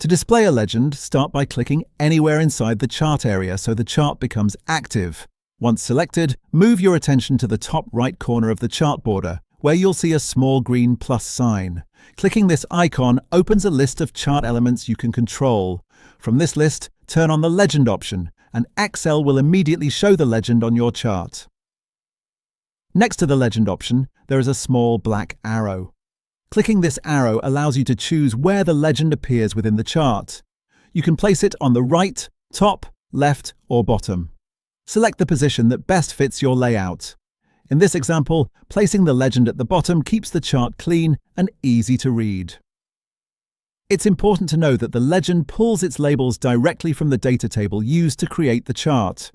To display a legend, start by clicking anywhere inside the chart area so the chart becomes active. Once selected, move your attention to the top right corner of the chart border, where you'll see a small green plus sign. Clicking this icon opens a list of chart elements you can control. From this list, turn on the Legend option, and Excel will immediately show the legend on your chart. Next to the Legend option, there is a small black arrow. Clicking this arrow allows you to choose where the legend appears within the chart. You can place it on the right, top, left, or bottom. Select the position that best fits your layout. In this example, placing the legend at the bottom keeps the chart clean and easy to read. It's important to know that the legend pulls its labels directly from the data table used to create the chart.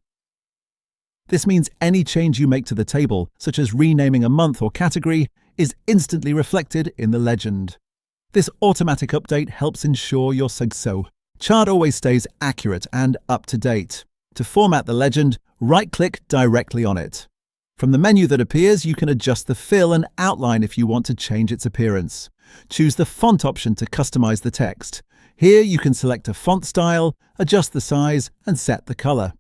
This means any change you make to the table, such as renaming a month or category, is instantly reflected in the legend. This automatic update helps ensure your Sugso chart always stays accurate and up to date. To format the legend, right-click directly on it. From the menu that appears, you can adjust the fill and outline if you want to change its appearance. Choose the font option to customize the text. Here you can select a font style, adjust the size, and set the color.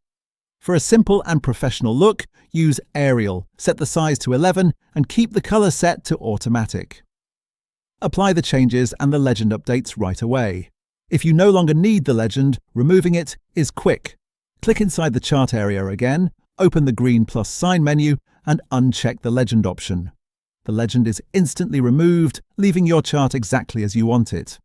For a simple and professional look, use Arial, set the size to 11, and keep the color set to automatic. Apply the changes and the legend updates right away. If you no longer need the legend, removing it is quick. Click inside the chart area again, open the green plus sign menu, and uncheck the legend option. The legend is instantly removed, leaving your chart exactly as you want it.